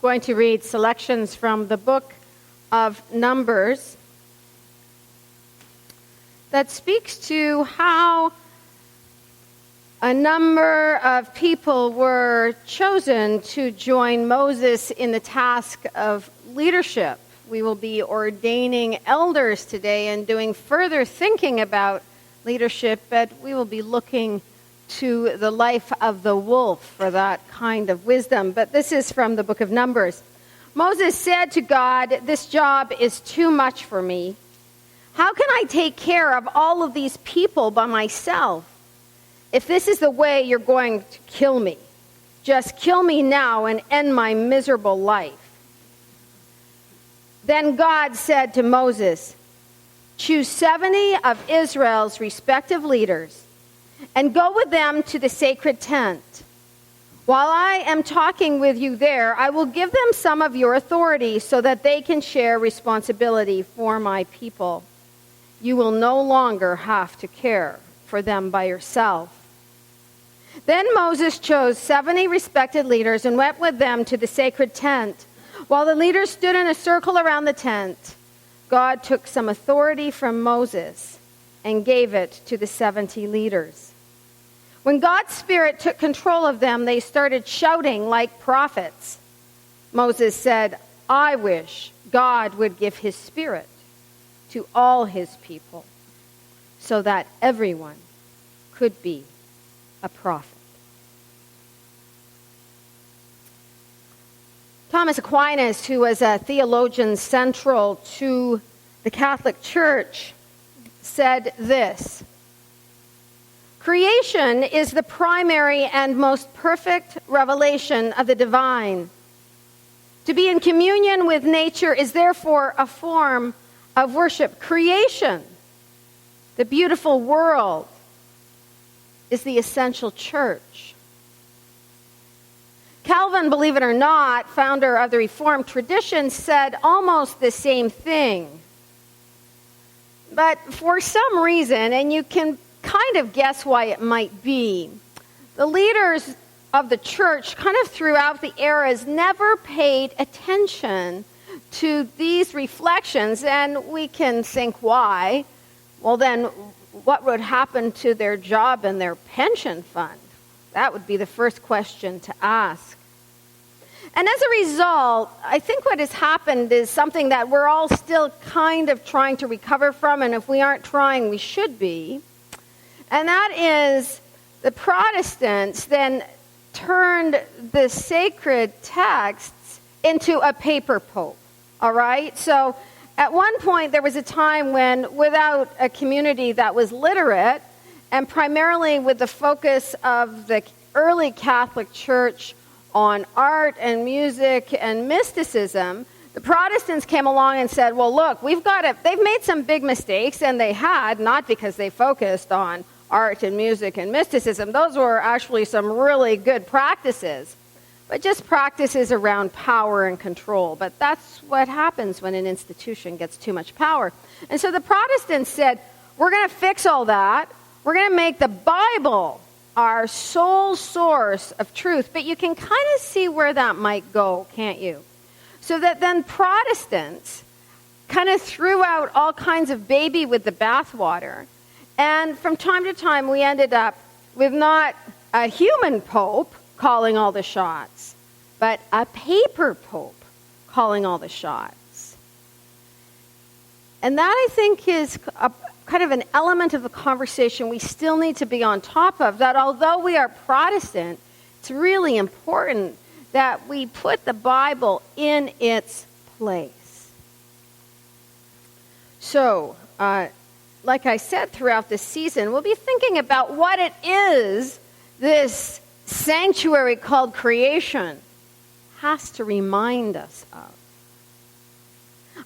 Going to read selections from the book of Numbers that speaks to how a number of people were chosen to join Moses in the task of leadership. We will be ordaining elders today and doing further thinking about leadership, but we will be looking to the life of the wolf for that kind of wisdom. But this is from the book of Numbers. Moses said to God, "This job is too much for me. How can I take care of all of these people by myself? If this is the way you're going to kill me, just kill me now and end my miserable life." Then God said to Moses, "Choose 70 of Israel's respective leaders and go with them to the sacred tent. While I am talking with you there, I will give them some of your authority so that they can share responsibility for my people. You will no longer have to care for them by yourself." Then Moses chose 70 respected leaders and went with them to the sacred tent. While the leaders stood in a circle around the tent, God took some authority from Moses and gave it to the 70 leaders. When God's Spirit took control of them, they started shouting like prophets. Moses said, "I wish God would give his Spirit to all his people so that everyone could be a prophet." Thomas Aquinas, who was a theologian central to the Catholic Church, said this: "Creation is the primary and most perfect revelation of the divine. To be in communion with nature is therefore a form of worship. Creation, the beautiful world, is the essential church." Calvin, believe it or not, founder of the Reformed tradition, said almost the same thing. But for some reason, and you can kind of guess why it might be, the leaders of the church kind of throughout the eras never paid attention to these reflections, and we can think why. Well, then what would happen to their job and their pension fund? That would be the first question to ask. And as a result, I think what has happened is something that we're all still kind of trying to recover from, and if we aren't trying, we should be. And that is the Protestants then turned the sacred texts into a paper pope, all right? So at one point, there was a time when without a community that was literate, and primarily with the focus of the early Catholic Church on art and music and mysticism, the Protestants came along and said, well, look, they've made some big mistakes, and they had, not because they focused on art and music and mysticism. Those were actually some really good practices, but just practices around power and control. But that's what happens when an institution gets too much power. And so the Protestants said, we're going to fix all that. We're going to make the Bible our sole source of truth. But you can kind of see where that might go, can't you? So that then Protestants kind of threw out all kinds of baby with the bathwater. And from time to time, we ended up with not a human pope calling all the shots, but a paper pope calling all the shots. And that, I think, is a kind of an element of the conversation we still need to be on top of, that although we are Protestant, it's really important that we put the Bible in its place. So, like I said, throughout this season, we'll be thinking about what it is this sanctuary called creation has to remind us of.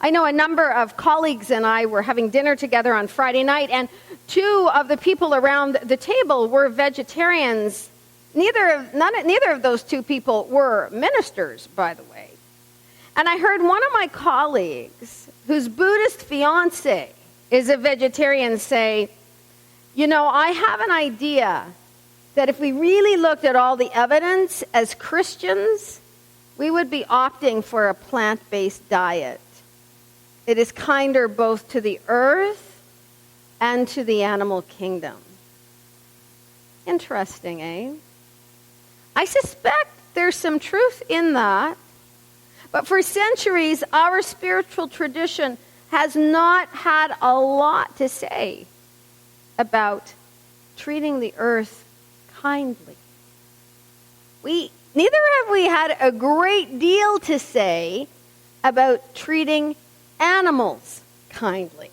I know a number of colleagues and I were having dinner together on Friday night, and two of the people around the table were vegetarians. Neither of those two people were ministers, by the way. And I heard one of my colleagues, whose Buddhist fiance is a vegetarian, say, you know, I have an idea that if we really looked at all the evidence as Christians, we would be opting for a plant-based diet. It is kinder both to the earth and to the animal kingdom. Interesting, eh? I suspect there's some truth in that. But for centuries, our spiritual tradition has not had a lot to say about treating the earth kindly. Neither have we had a great deal to say about treating animals kindly.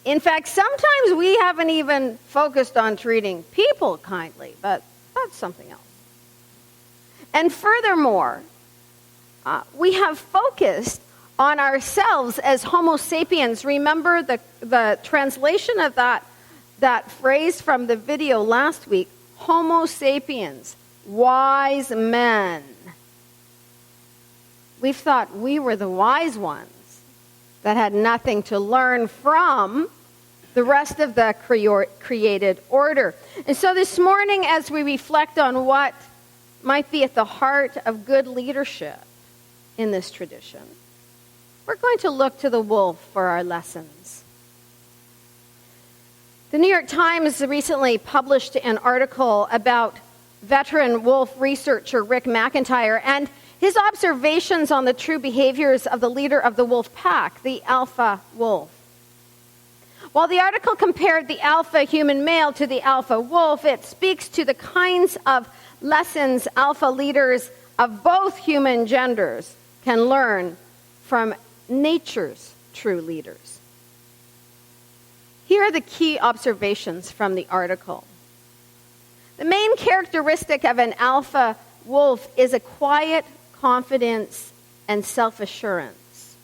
In fact, sometimes we haven't even focused on treating people kindly, but that's something else. And furthermore, we have focused on ourselves as Homo sapiens. Remember the translation of that phrase from the video last week, Homo sapiens, wise men. We've thought we were the wise ones that had nothing to learn from the rest of the created order. And so this morning, as we reflect on what might be at the heart of good leadership in this tradition, we're going to look to the wolf for our lessons. The New York Times recently published an article about veteran wolf researcher Rick McIntyre and his observations on the true behaviors of the leader of the wolf pack, the alpha wolf. While the article compared the alpha human male to the alpha wolf, it speaks to the kinds of lessons alpha leaders of both human genders can learn from nature's true leaders. Here are the key observations from the article. The main characteristic of an alpha wolf is a quiet confidence and self-assurance.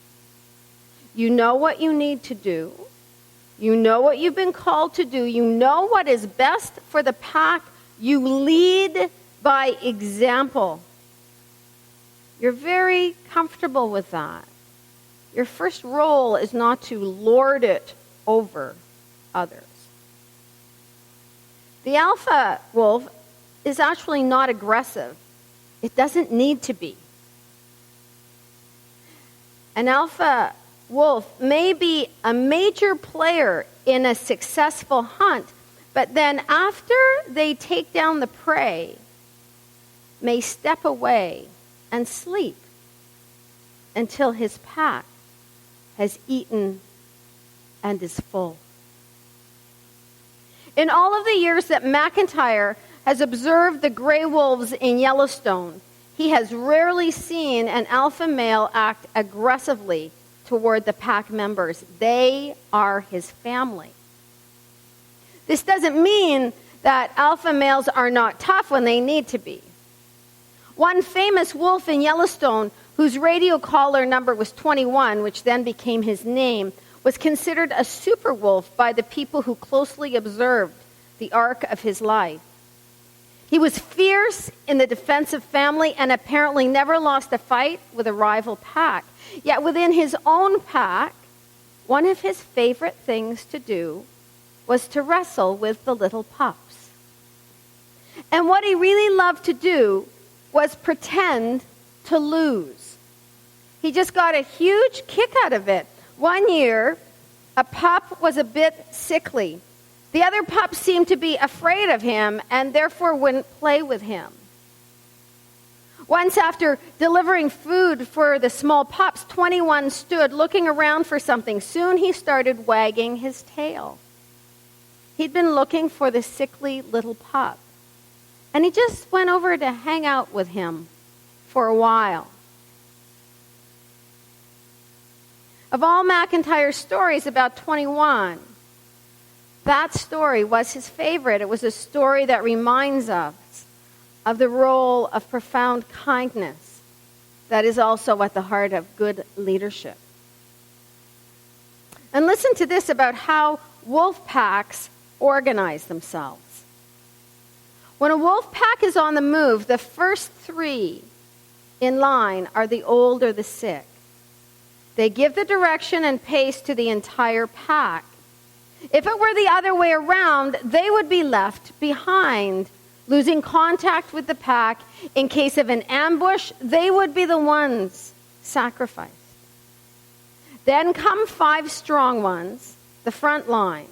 You know what you need to do. You know what you've been called to do. You know what is best for the pack. You lead by example. You're very comfortable with that. Your first role is not to lord it over others. The alpha wolf is actually not aggressive. It doesn't need to be. An alpha wolf may be a major player in a successful hunt, but then after they take down the prey, may step away and sleep until his pack has eaten and is full. In all of the years that McIntyre has observed the gray wolves in Yellowstone, he has rarely seen an alpha male act aggressively toward the pack members. They are his family. This doesn't mean that alpha males are not tough when they need to be. One famous wolf in Yellowstone, whose radio collar number was 21, which then became his name, was considered a super wolf by the people who closely observed the arc of his life. He was fierce in the defense of family and apparently never lost a fight with a rival pack. Yet within his own pack, one of his favorite things to do was to wrestle with the little pups. And what he really loved to do was pretend to lose. He just got a huge kick out of it. One year, a pup was a bit sickly. The other pups seemed to be afraid of him and therefore wouldn't play with him. Once, after delivering food for the small pups, 21 stood looking around for something. Soon he started wagging his tail. He'd been looking for the sickly little pup, and he just went over to hang out with him for a while. Of all McIntyre's stories about 21, that story was his favorite. It was a story that reminds us of the role of profound kindness that is also at the heart of good leadership. And listen to this about how wolf packs organize themselves. When a wolf pack is on the move, the first three in line are the old or the sick. They give the direction and pace to the entire pack. If it were the other way around, they would be left behind losing contact with the pack. In case of an ambush, they would be the ones sacrificed. Then come 5 strong ones, the front line.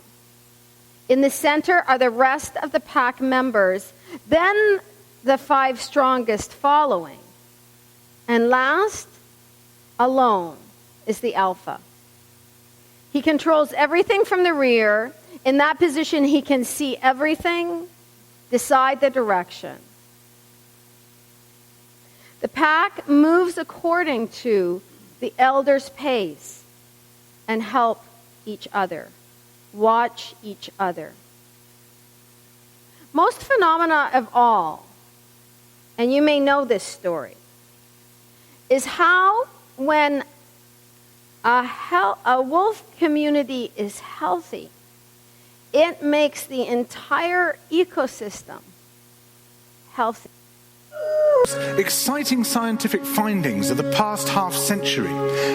In the center are the rest of the pack members, then the 5 strongest following. And last, alone, is the alpha. He controls everything from the rear. In that position, he can see everything, decide the direction. The pack moves according to the elder's pace and help each other, watch each other. Most phenomena of all, and you may know this story, is how when a wolf community is healthy, it makes the entire ecosystem healthy. Exciting scientific findings of the past half century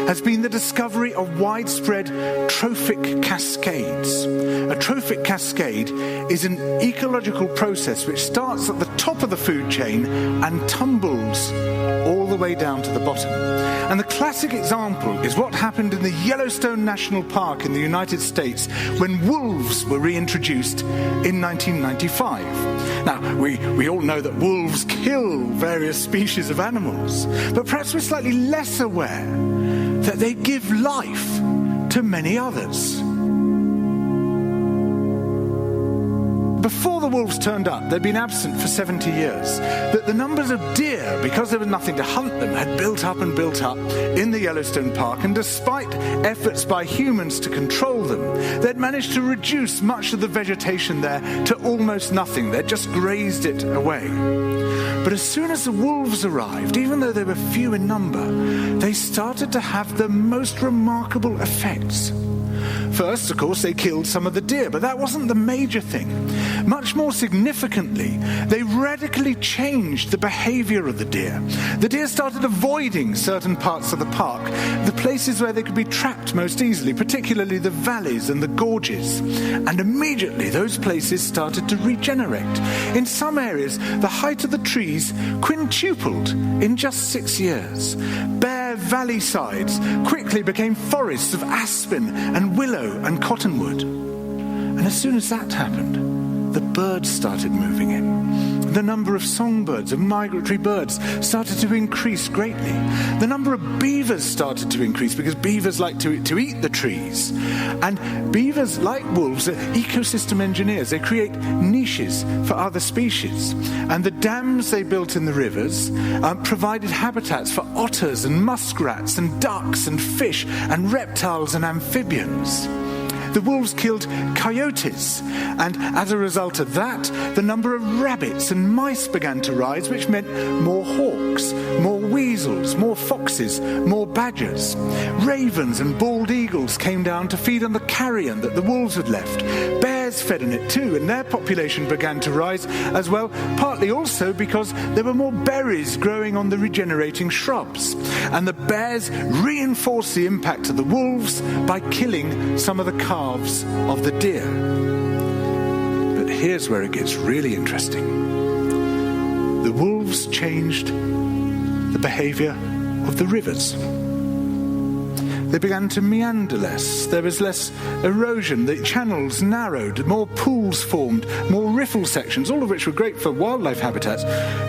has been the discovery of widespread trophic cascades. A trophic cascade is an ecological process which starts at the top of the food chain and tumbles all the way down to the bottom. And the classic example is what happened in the Yellowstone National Park in the United States when wolves were reintroduced in 1995. Now, we all know that wolves kill various species of animals, but perhaps we're slightly less aware that they give life to many others. Before the wolves turned up, they'd been absent for 70 years. That the numbers of deer, because there was nothing to hunt them, had built up in the Yellowstone Park, and despite efforts by humans to control them, they'd managed to reduce much of the vegetation there to almost nothing. They'd just grazed it away. But as soon as the wolves arrived, even though they were few in number, they started to have the most remarkable effects. First, of course, they killed some of the deer, but that wasn't the major thing. Much more significantly, they radically changed the behavior of the deer. The deer started avoiding certain parts of the park, the places where they could be trapped most easily, particularly the valleys and the gorges. And immediately, those places started to regenerate. In some areas, the height of the trees quintupled in just 6 years. Bare valley sides quickly became forests of aspen and willow and cottonwood. And as soon as that happened, the birds started moving in. The number of songbirds and migratory birds started to increase greatly. The number of beavers started to increase because beavers like to eat the trees. And beavers, like wolves, are ecosystem engineers. They create niches for other species. And the dams they built in the rivers provided habitats for otters and muskrats and ducks and fish and reptiles and amphibians. The wolves killed coyotes, and as a result of that, the number of rabbits and mice began to rise, which meant more hawks, more weasels, more foxes, more badgers. Ravens and bald eagles came down to feed on the carrion that the wolves had left. Bears fed on it too, and their population began to rise as well, partly also because there were more berries growing on the regenerating shrubs. And the bears reinforced the impact of the wolves by killing some of the calves of the deer. But here's where it gets really interesting. The wolves changed the behavior of the rivers. They began to meander less. There was less erosion. The channels narrowed. More pools formed. More riffle sections, all of which were great for wildlife habitats.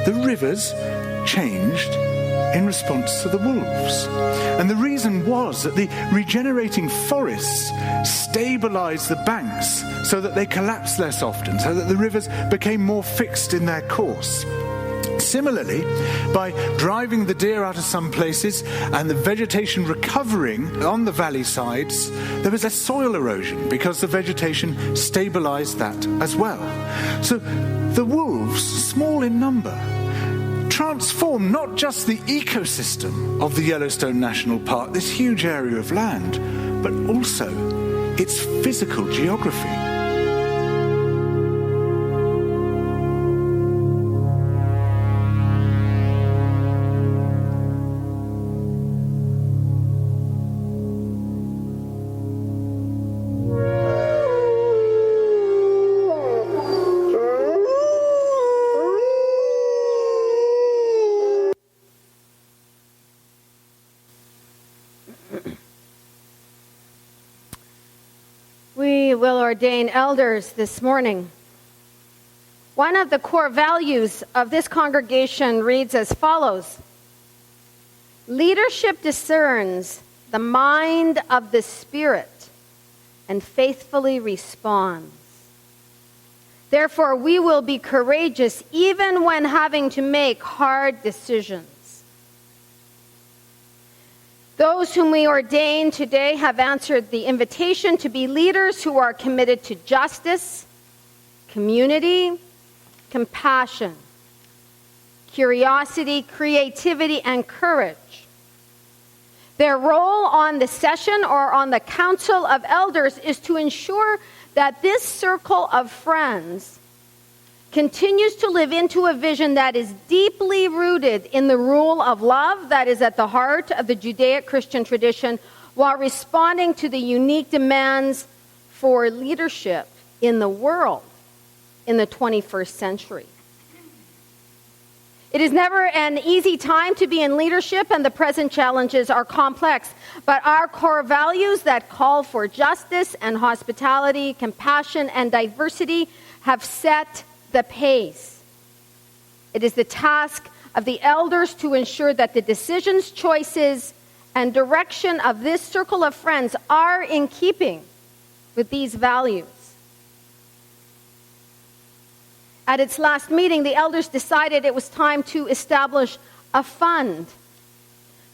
The rivers changed in response to the wolves. And the reason was that the regenerating forests stabilized the banks so that they collapsed less often, so that the rivers became more fixed in their course. Similarly, by driving the deer out of some places and the vegetation recovering on the valley sides, there was less soil erosion because the vegetation stabilized that as well. So the wolves, small in number, transformed not just the ecosystem of the Yellowstone National Park, this huge area of land, but also its physical geography. we will ordain elders this morning. One of the core values of this congregation reads as follows: leadership discerns the mind of the Spirit and faithfully responds. Therefore, we will be courageous even when having to make hard decisions. Those whom we ordain today have answered the invitation to be leaders who are committed to justice, community, compassion, curiosity, creativity, and courage. Their role on the session or on the council of elders is to ensure that this circle of friends continues to live into a vision that is deeply rooted in the rule of love that is at the heart of the Judeo-Christian tradition, while responding to the unique demands for leadership in the world in the 21st century. It is never an easy time to be in leadership, and the present challenges are complex. But our core values that call for justice and hospitality, compassion and diversity have set the pace. It is the task of the elders to ensure that the decisions, choices, and direction of this circle of friends are in keeping with these values. At its last meeting, the elders decided it was time to establish a fund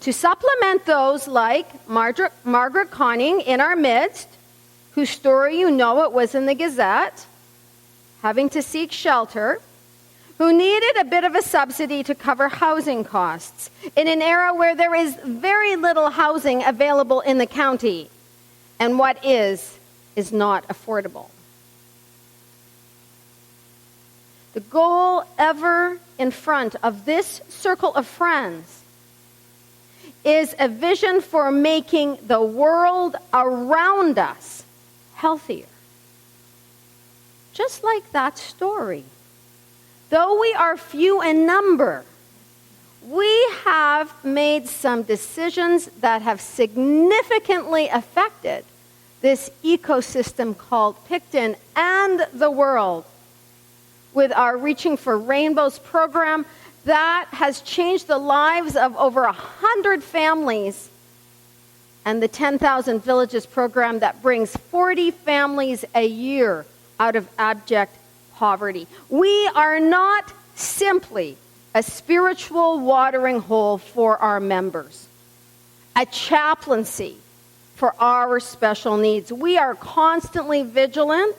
to supplement those like Margaret Conning in our midst, whose story you know, it was in the Gazette, having to seek shelter, who needed a bit of a subsidy to cover housing costs in an era where there is very little housing available in the county, and what is not affordable. The goal ever in front of this circle of friends is a vision for making the world around us healthier. Just like that story. Though we are few in number, we have made some decisions that have significantly affected this ecosystem called Picton and the world. With our Reaching for Rainbows program, that has changed the lives of over 100 families, and the 10,000 Villages program that brings 40 families a year out of abject poverty. We are not simply a spiritual watering hole for our members, a chaplaincy for our special needs. We are constantly vigilant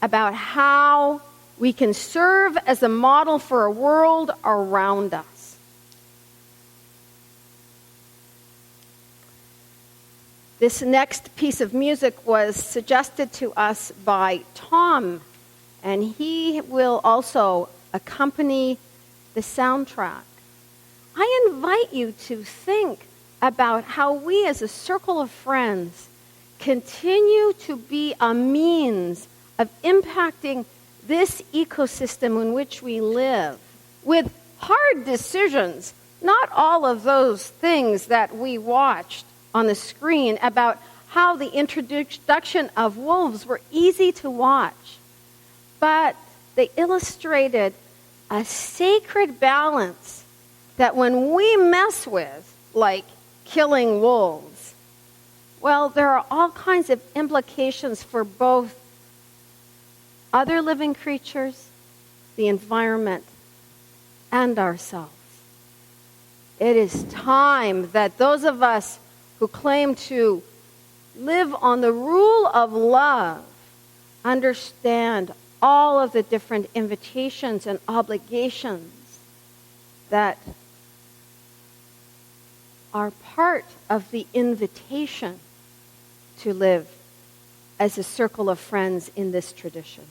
about how we can serve as a model for a world around us. This next piece of music was suggested to us by Tom, and he will also accompany the soundtrack. I invite you to think about how we as a circle of friends continue to be a means of impacting this ecosystem in which we live, with hard decisions, not all of those things that we watched on the screen about how the introduction of wolves were easy to watch, but they illustrated a sacred balance that when we mess with, like killing wolves, well, there are all kinds of implications for both other living creatures, the environment, and ourselves. It is time that those of us who claim to live on the rule of love understand all of the different invitations and obligations that are part of the invitation to live as a circle of friends in this tradition.